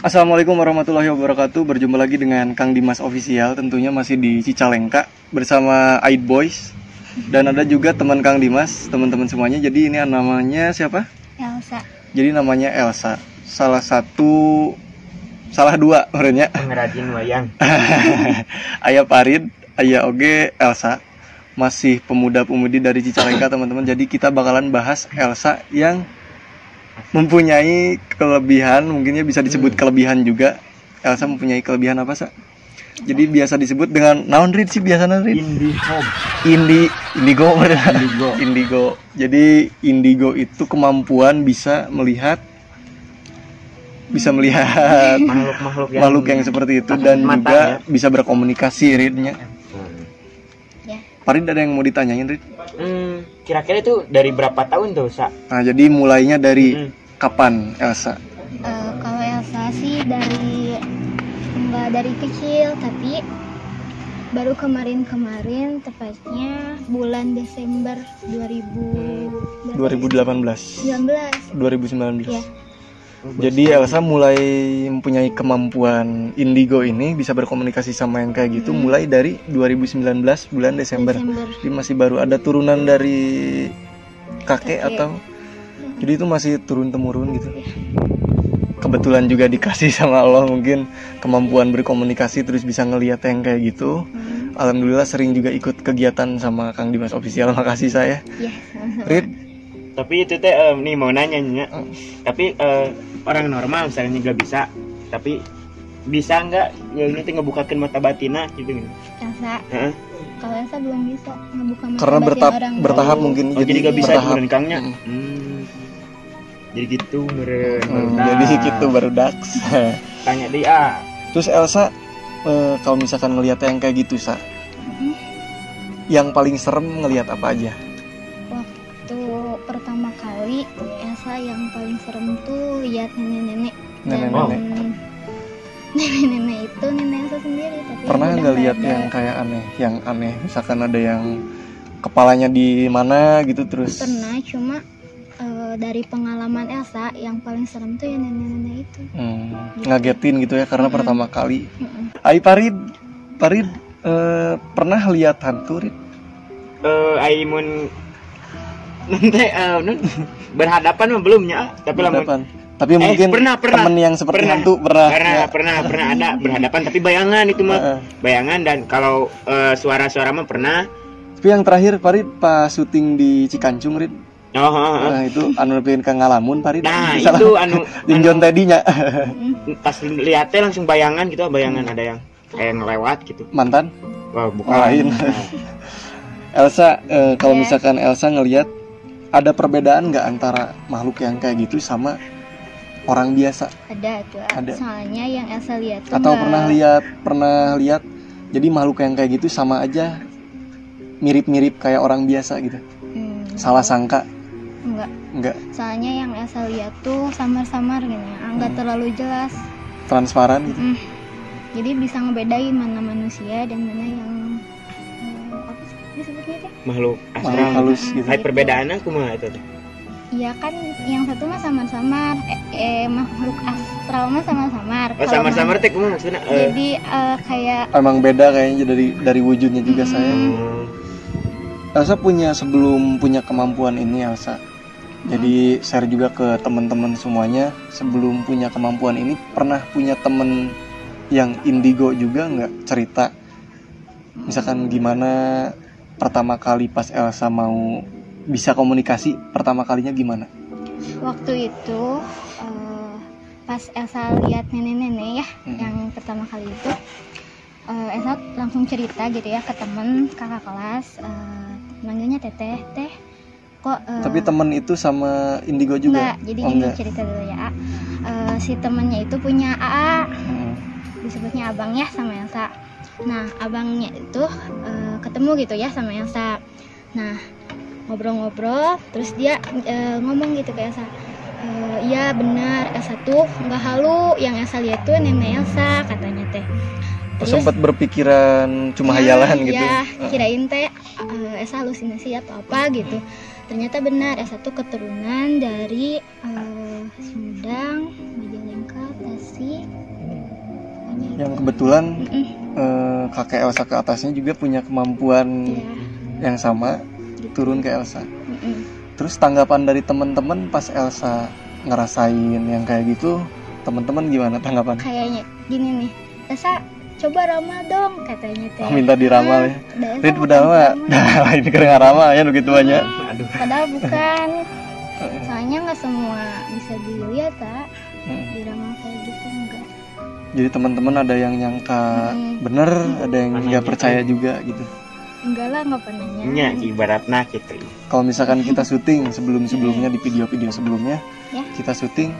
Assalamualaikum warahmatullahi wabarakatuh. Berjumpa lagi dengan Kang Dimas Official. Tentunya masih di Cicalengka bersama Aid Boys. Dan ada juga teman Kang Dimas, teman-teman semuanya. Jadi ini namanya siapa? Elsa. Jadi namanya Elsa. Salah dua orangnya. Pengrajin wayang. Ayah Parid, ayah Oge, Elsa. Masih pemuda-pemudi dari Cicalengka, teman-teman. Jadi kita bakalan bahas Elsa yang mempunyai kelebihan, mungkinnya bisa disebut kelebihan juga. Elsa mempunyai kelebihan apa, Sa? Jadi biasa disebut dengan naon Rid sih biasanya Rid? Indigo. Jadi indigo itu kemampuan bisa melihat makhluk yang seperti itu dan juga bisa berkomunikasi Ridnya. Ya. Parid ada yang mau ditanyain Rid? Kira-kira itu dari berapa tahun tuh, Sa? Nah, jadi mulainya dari kapan Elsa? Kalau Elsa sih nggak dari kecil, tapi baru kemarin tepatnya bulan Desember 2019. Ya. Jadi Elsa mulai mempunyai kemampuan indigo ini, bisa berkomunikasi sama yang kayak gitu mulai dari 2019 bulan Desember. Jadi masih baru, ada turunan dari kakek atau jadi itu masih turun temurun gitu. Kebetulan juga dikasih sama Allah mungkin kemampuan berkomunikasi terus bisa ngelihat yang kayak gitu. Alhamdulillah sering juga ikut kegiatan sama Kang Dimas Official. Makasih saya. Ya, Rid. Tapi itu teh nih mau nanya. Tapi orang normal misalnya nggak bisa, tapi bisa nggak ya ini tuh ngebukakan mata batina gitu nih? Elsa. Kalau Elsa belum bisa ngebuka mata Karena batin orang. bertahap mungkin. Jadi nggak bisa bertahap. Kangnya. Jadi gitu Jadi gitu baru daks. Tanya dia. Terus Elsa kalau misalkan ngelihat yang kayak gitu, Sa, yang paling serem ngelihat apa aja? Waktu pertama kali Elsa yang paling serem tuh lihat nenek-nenek. Nenek-nenek itu nenek Elsa sendiri. Tapi Pernah nggak lihat yang kayak aneh? Misalkan ada yang kepalanya di mana gitu terus? Pernah, cuma dari pengalaman Elsa yang paling serem tuh ya nenek-nenek itu. Ngagetin gitu ya karena pertama kali. Ai Parid pernah lihat hantu Rid? Aimun nanti berhadapan mah belumnya, tapi mungkin temen yang seperti hantu pernah ada berhadapan, tapi bayangan itu mah bayangan. Dan kalau suara-suara mah pernah. Tapi yang terakhir Parid pas syuting di Cikancung Rid. Nah itu anu pengen ke ngalamun Parid. Nah itu anu John Teddy-nya. Pas lihatnya langsung bayangan gitu, bayangan ada yang kayak ngelewat gitu. Mantan? Wah, bukan. Lain. Elsa, kalau misalkan Elsa ngelihat ada perbedaan nggak antara makhluk yang kayak gitu sama orang biasa? Ada. Soalnya yang Elsa lihat tuh atau pernah lihat jadi makhluk yang kayak gitu sama aja mirip-mirip kayak orang biasa gitu. Salah sangka? Enggak. Soalnya yang Elsa lihat tuh samar-samar gini, enggak terlalu jelas. Transparan gitu. Jadi bisa ngebedain mana manusia dan mana yang apa sih disebutnya teh? Makhluk astral halus gitu. Hai perbedaannya kumaha itu teh? Iya kan yang satu mah samar-samar, makhluk astral mah samar-samar. Samar-samar teh kumaha maksudnya? Jadi kayak emang beda kayaknya dari wujudnya juga saya. Elsa sebelum punya kemampuan ini Elsa. Jadi share juga ke teman-teman semuanya, sebelum punya kemampuan ini pernah punya temen yang indigo juga nggak, cerita misalkan gimana pertama kali pas Elsa mau bisa komunikasi pertama kalinya gimana? Waktu itu pas Elsa lihat nenek-nenek ya, yang pertama kali itu Elsa langsung cerita gitu ya ke temen kakak kelas, manggilnya teteh kok. Tapi temen itu sama indigo juga? Enggak, jadi gini cerita dulu ya. Si temennya itu punya AA, disebutnya abang ya sama Elsa. Nah abangnya itu ketemu gitu ya sama Elsa. Nah ngobrol-ngobrol, terus dia ngomong gitu ke Elsa. Iya benar, Elsa tuh nggak halu, yang Elsa lihat tuh nenek Elsa katanya teh. Sempat berpikiran cuma hayalan gitu. Iya, kirain teh Elsa halusinasi atau apa gitu. Ternyata benar, Elsa tuh keturunan dari Sumedang, Majalengka, dikasih Yang kebetulan kakek Elsa ke atasnya juga punya kemampuan yang sama, turun ke Elsa. Terus tanggapan dari teman-teman pas Elsa ngerasain yang kayak gitu, teman-teman gimana tanggapan? Kayaknya gini nih, Elsa coba ramal dong katanya teh. Minta diramal ya. Rit udah mah. Nah, ini keren ramal ya begitu banyak. Aduh. Padahal bukan. Soalnya nggak semua bisa dilihat tak. Diramal kayak gitu enggak. Jadi teman-teman ada yang nyangka bener, ada yang nggak percaya juga gitu. Enggak lah, nggak pernah Nya nyanyi. ibaratnya gitu. Kalau misalkan kita syuting sebelum-sebelumnya di video-video sebelumnya, Ya. kita syuting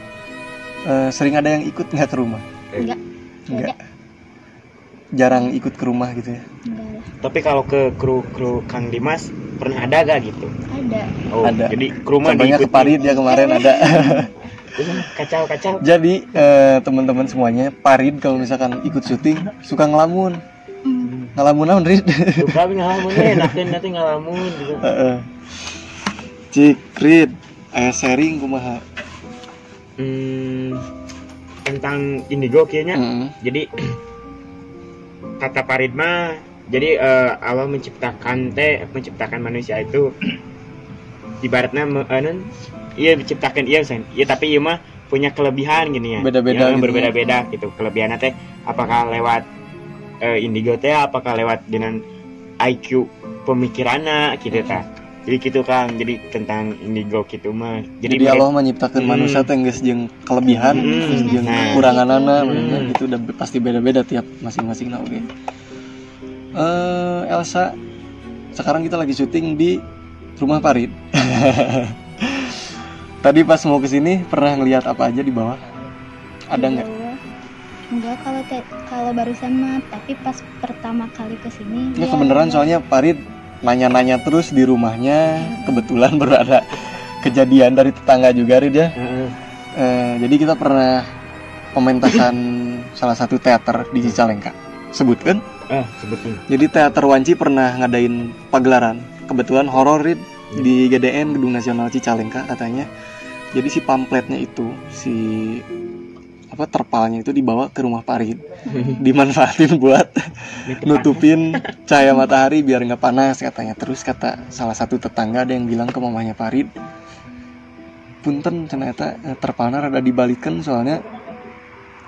sering ada yang ikut nggak ke rumah? Enggak. Nggak. Jarang ikut ke rumah gitu ya. Enggak lah. Tapi kalau ke kru Kang Dimas pernah ada gak gitu? Ada. Oh, Ada. jadi kru mah Contohnya ke diikutin. Parit ya kemarin ada. Kacau. Jadi teman-teman semuanya, Parit kalau misalkan ikut syuting suka ngelamun. Ngelamun naon, Rit? Suka ngalamun nanti ngalamun gitu. Cik, Rit, sharing kumaha? Tentang indigo kayaknya. Jadi kata Parit mah, jadi Allah menciptakan manusia itu ibaratnya iya diciptakan iya sen. Iya tapi iya mah punya kelebihan gini ya. Beda-beda yang gitu. berbeda-beda gitu. Kelebihannya teh apakah lewat indigo teh apakah lewat dengan IQ pemikirannya gitu ta. Jadi gitu Kang. Jadi tentang indigo gitu mah. Jadi Allah menciptakan manusia teh geus jeung kelebihan, geus jeung kekuranganana, gitu udah pasti beda-beda tiap masing-masing oke. Elsa, sekarang kita lagi syuting di rumah Parit. Tadi pas mau kesini pernah ngelihat apa aja di bawah? Ada nggak? Enggak, kalau barusan mah, tapi pas pertama kali kesini. Ya kebenaran soalnya Parit nanya-nanya terus di rumahnya. Kebetulan baru ada kejadian dari tetangga juga Rid ya. Jadi kita pernah pementasan salah satu teater di Cicalengka. Sebutkan? Sebutin. Jadi teater Wanci pernah ngadain pagelaran. Kebetulan horor Rid di GDN Gedung Nasional Cicalengka katanya. Jadi si pamfletnya itu, si terpalnya itu dibawa ke rumah Parit, dimanfaatin buat nutupin cahaya matahari biar nggak panas katanya. Terus kata salah satu tetangga ada yang bilang ke mamanya Parit, punten ternyata terpalnya rada dibalikan soalnya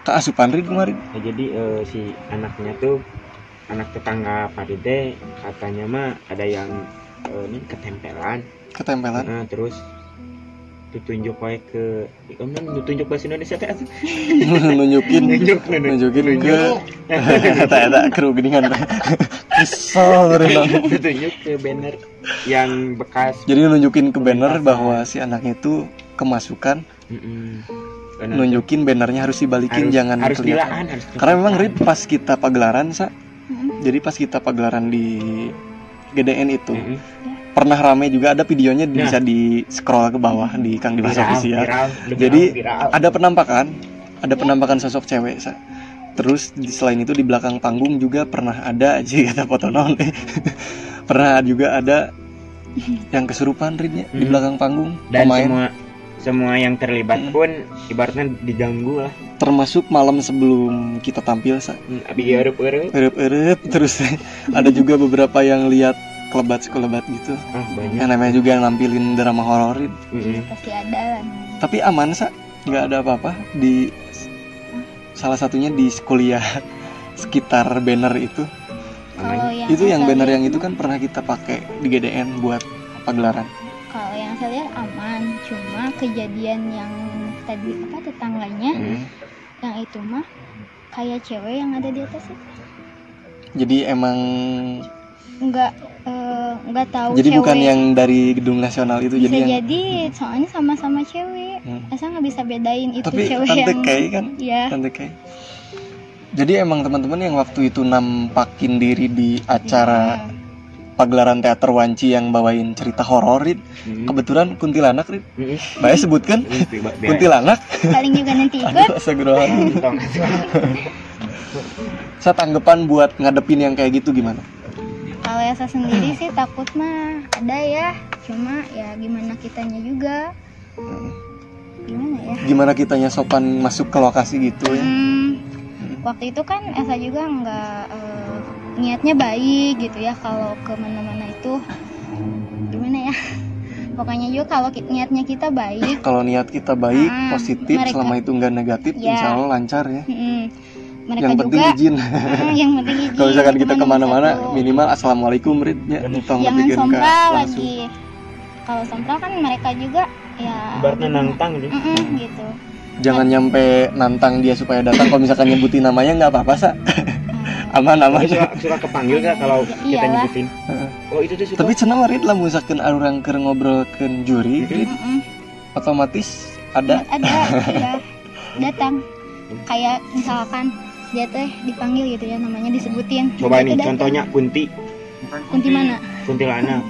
keasupan Rit kemarin. Nah, jadi si anaknya tuh anak tetangga Parit deh katanya mah ada yang ini ketempelan. Terus tunjuk wae ke tunjuk bahasa Indonesia teh nunjukin ke eta kru geuningan kesel tunjuk ke banner yang bekas. Jadi nunjukin ke banner bahwa si anaknya itu kemasukan. Nunjukin bannernya harus dibalikin, jangan harus kelihatan. harus Karena memang Rit pas kita pagelaran jadi pas kita pagelaran di GDN itu pernah rame juga, ada videonya bisa di scroll ke bawah di Kang Dimas Official. Jadi ada penampakan sosok cewek terus selain itu di belakang panggung juga pernah ada aja kata foto non pernah juga ada yang kesurupan Ridnya di belakang panggung. Dan pemain semua yang terlibat pun ibaratnya diganggu lah, termasuk malam sebelum kita tampil abi eueup terus ada juga beberapa yang lihat kelebat gitu. Banyak. Yang namanya juga yang nampilin drama hororin. Pasti ada lah. Tapi aman nggak ada apa-apa di salah satunya di kuliah sekitar banner itu. Kalau Itu yang banner yang itu kan pernah kita pakai di GDN buat pagelaran. Kalau yang saya lihat aman, cuma kejadian yang tadi tetangganya yang itu mah kayak cewek yang ada di atas itu. Jadi emang nggak tahu. Jadi cewek. bukan yang dari Gedung Nasional itu. Bisa jadi soalnya sama-sama cewek. Asa nggak bisa bedain itu tapi cewek Tante yang. Kay kan? Iya. Tante Kay. Jadi emang teman-teman yang waktu itu nampakin diri di acara pagelaran teater Wanci yang bawain cerita horor Rit. Kebetulan kuntilanak Rit. Bae sebutkan kuntilanak. Paling juga nanti ikut. Astagfirullahaladzim. Saya tanggapan buat ngadepin yang kayak gitu gimana? Kalau saya sendiri sih takut mah ada ya, cuma ya gimana kitanya juga. gimana ya? Gimana kitanya sopan masuk ke lokasi gitu ya? Waktu itu kan Elsa juga nggak niatnya baik gitu ya kalau ke mana-mana itu gimana ya? Pokoknya juga kalau niatnya kita baik. Kalau niat kita baik, positif, mereka, selama itu nggak negatif, ya. insya Allah lancar ya. Mereka yang penting juga, izin. Yang penting izin. Kalau misalkan kita kemana-mana, minimal assalamualaikum Ridnya. Jangan sompral lagi. Kalau sompral kan mereka juga ya. Ibaratnya nantang gitu. Jangan nyampe nantang dia supaya datang. Kalau misalkan nyebutin namanya nggak apa-apa sa. Aman. Suka kepanggil nggak kalau kita nyebutin? Oh itu tuh. Tapi cenah Rid lah misalkan orang keur ngobrolkeun juri, Rid, otomatis ada ya, datang. Kayak misalkan dia teh dipanggil gitu ya, namanya disebutin. Coba nih contohnya Kunti mana? Kuntilanak.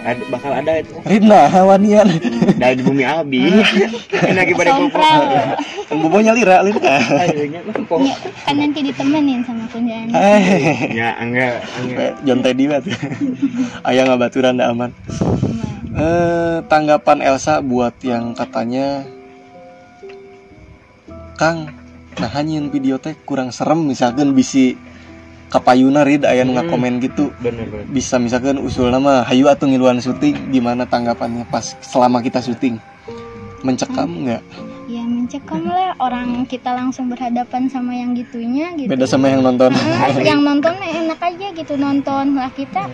Bakal ada itu. Ridna hawanian dari di bumi Abi. Enak pada popo. Bobonya lira. Ya, kan nanti ditemenin sama kunjana. Ya, enggak. Jonte di bat. Aya ngabaturan da aman. Tanggapan Elsa buat yang katanya Kang, nah hanyin video teh kurang serem misalkan bisi kapayuna Rid aya nu ngakomen gitu. Bener. Bisa misalkan usul nama hayu atau ngiluan syuting, gimana tanggapannya pas selama kita syuting? Mencekam enggak? Ya mencekam lah, orang kita langsung berhadapan sama yang gitunya gitu. Beda sama yang nonton. Yang nonton enak aja gitu nonton lah, kita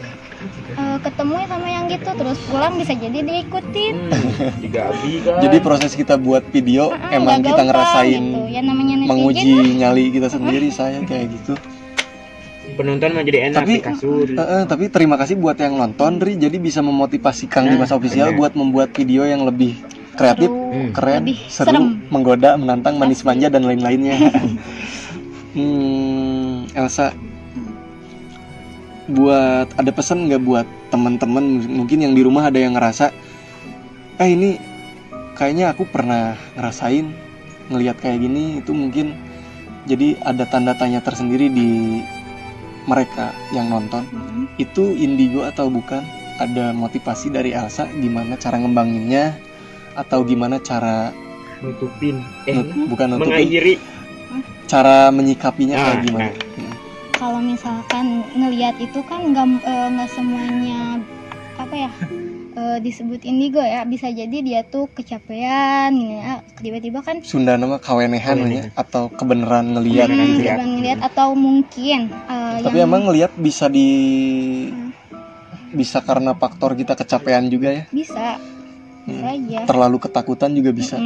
ketemu sama yang gitu terus pulang bisa jadi diikutin. Juga Abi kan. Jadi proses kita buat video emang kita ngerasain gitu. Ya, namanya menguji nyali kita sendiri saya kayak gitu. Penonton mah jadi enak di kasur. Tapi terima kasih buat yang nonton Ri, jadi bisa memotivasi Kang Dimas Official buat membuat video yang lebih kreatif, keren, lebih seru, serem, menggoda, menantang, manis manja dan lain-lainnya. Elsa, buat ada pesan nggak buat teman-teman mungkin yang di rumah ada yang ngerasa, ini kayaknya aku pernah ngerasain ngelihat kayak gini, itu mungkin jadi ada tanda tanya tersendiri di mereka yang nonton. Itu indigo atau bukan? Ada motivasi dari Elsa gimana cara ngembanginnya atau gimana cara nutupin bukan nutupin, mengakhiri, cara menyikapinya kayak gimana? Kalau misalkan ngelihat itu kan nggak semuanya disebut indigo ya, bisa jadi dia tuh kecapean ya, tiba-tiba kan Sunda nama kawenehan ya, atau kebenaran ngelihat gitu ya. Ngelihat atau mungkin tapi emang ngelihat bisa bisa karena faktor kita kecapean juga ya, bisa aja. Terlalu ketakutan juga bisa.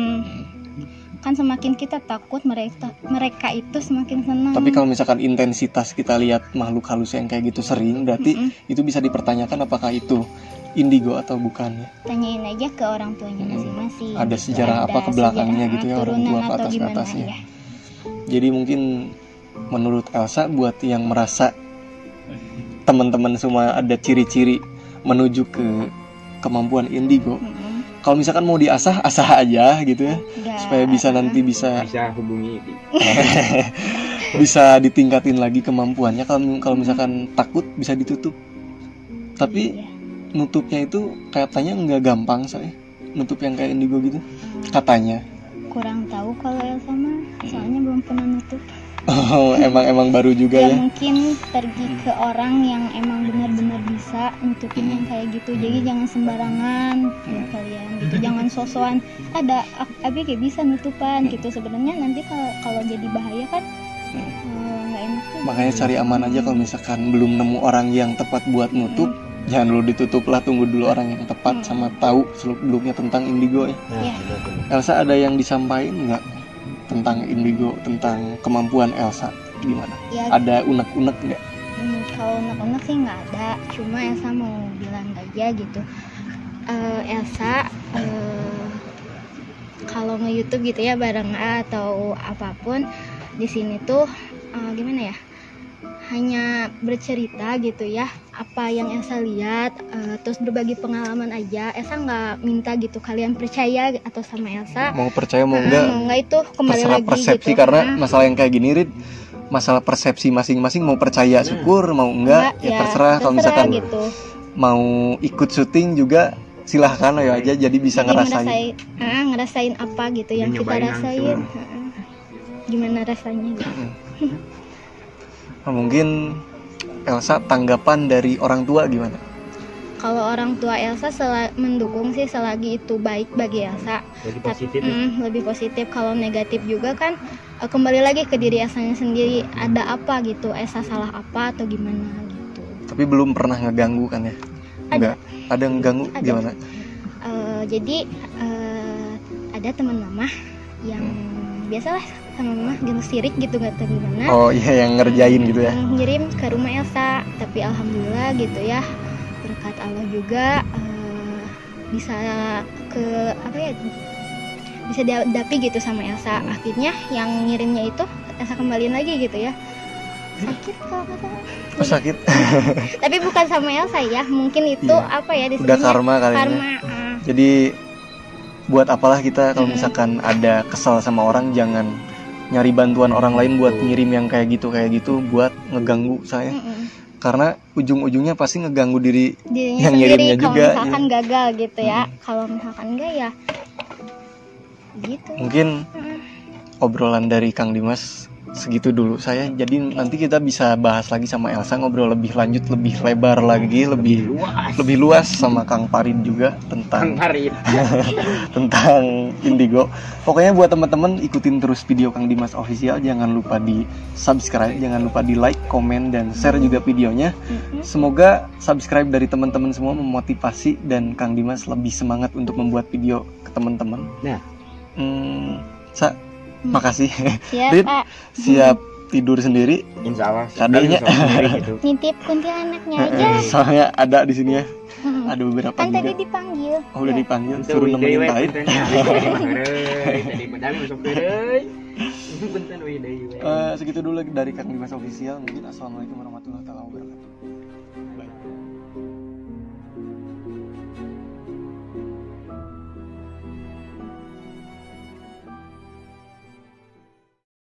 Kan semakin kita takut mereka itu semakin senang. Tapi kalau misalkan intensitas kita lihat makhluk halus yang kayak gitu sering, berarti itu bisa dipertanyakan apakah itu indigo atau bukan ya. Tanyain aja ke orang tuanya masing-masing. Ada sejarah apa ke belakangnya gitu ya, orang tua ke atas ke atasnya ya. Jadi mungkin menurut Elsa buat yang merasa teman-teman semua ada ciri-ciri menuju ke kemampuan indigo, kalau misalkan mau diasah, asah aja gitu ya. Supaya bisa nanti bisa hubungi bisa ditingkatin lagi kemampuannya. Kalau misalkan takut bisa ditutup. Tapi nutupnya itu katanya nggak gampang saya. Nutup yang kayak indigo gitu katanya. Kurang tahu kalau yang sama, soalnya belum pernah nutup. Oh, emang baru juga ya. Mungkin pergi ke orang yang emang benar-benar bisa nutupin yang kayak gitu. Jadi jangan sembarangan ya kalian gitu. Jangan sosokan ada abi kayak bisa nutupan gitu. Sebenarnya nanti kalau jadi bahaya kan nggak enak. Makanya cari aman aja. Kalau misalkan belum nemu orang yang tepat buat nutup, jangan dulu ditutup lah, tunggu dulu orang yang tepat sama tahu seluk-beluknya tentang indigo ya. Elsa ada yang disampaikan nggak tentang indigo, tentang kemampuan Elsa gimana? Ya, ada unek-unek nggak? Kalau unek-unek sih nggak ada, cuma Elsa mau bilang aja gitu. Elsa kalau nge-YouTube gitu ya bareng atau apapun di sini tuh gimana ya? Hanya bercerita gitu ya, apa yang Elsa lihat, terus berbagi pengalaman aja. Elsa nggak minta gitu kalian percaya atau sama Elsa. Mau percaya mau enggak itu kembali lagi persepsi gitu. Karena masalah yang kayak gini Rid, masalah persepsi masing-masing. Mau percaya syukur, mau enggak ya terserah. Kalau misalkan gitu mau ikut syuting juga silahkan ayo aja, jadi bisa ngerasain ngerasain apa gitu yang kita rasain. Gimana rasanya gitu. Nah, mungkin Elsa tanggapan dari orang tua gimana? Kalau orang tua Elsa mendukung sih selagi itu baik bagi Elsa. Lebih positif. Lebih positif. Kalau negatif juga kan kembali lagi ke diri Elsanya sendiri. Ada apa gitu? Elsa salah apa atau gimana gitu. Tapi belum pernah ngeganggu kan ya? Enggak. Ada ngeganggu gimana? Jadi ada teman mama yang biasalah sama mama gitu sirik gitu nggak tahu gimana. Oh iya, yang ngerjain gitu ya? Ngirim ke rumah Elsa. Tapi alhamdulillah gitu ya. Berkat Allah juga bisa bisa dihadapi gitu sama Elsa. Akhirnya yang ngirimnya itu Elsa kembaliin lagi gitu ya. Sakit kalau nggak salah. Oh sakit. Tapi bukan sama Elsa ya, mungkin itu apa ya udah karma kali karma. Jadi buat apalah kita kalau misalkan ada kesal sama orang, jangan nyari bantuan orang lain buat ngirim yang kayak gitu buat ngeganggu saya. Karena ujung-ujungnya pasti ngeganggu dirinya yang ngirimnya juga. Kalau misalkan gagal gitu ya. Kalau misalkan enggak ya gitu. Mungkin obrolan dari Kang Dimas segitu dulu saya. Jadi nanti kita bisa bahas lagi sama Elsa, ngobrol lebih lanjut, lebih lebar lagi, lebih luas sama Kang Farid juga tentang tentang Indigo. Pokoknya buat teman-teman ikutin terus video Kang Dimas Official, jangan lupa di subscribe, jangan lupa di like, komen, dan share juga videonya. Semoga subscribe dari teman-teman semua memotivasi dan Kang Dimas lebih semangat untuk membuat video ke teman-teman. Nah, makasih. Siap, Rit, siap tidur sendiri. Insya Allah. Kadangnya gitu. Nitip kuntilanaknya aja. Soalnya ada di sini ya. Ada beberapa Kan juga. tadi dipanggil. Oh, udah dipanggil, suruh nemenin Taib. Segitu dulu dari Kang Dimas Official. Mungkin assalamualaikum warahmatullahi wabarakatuh. Bye.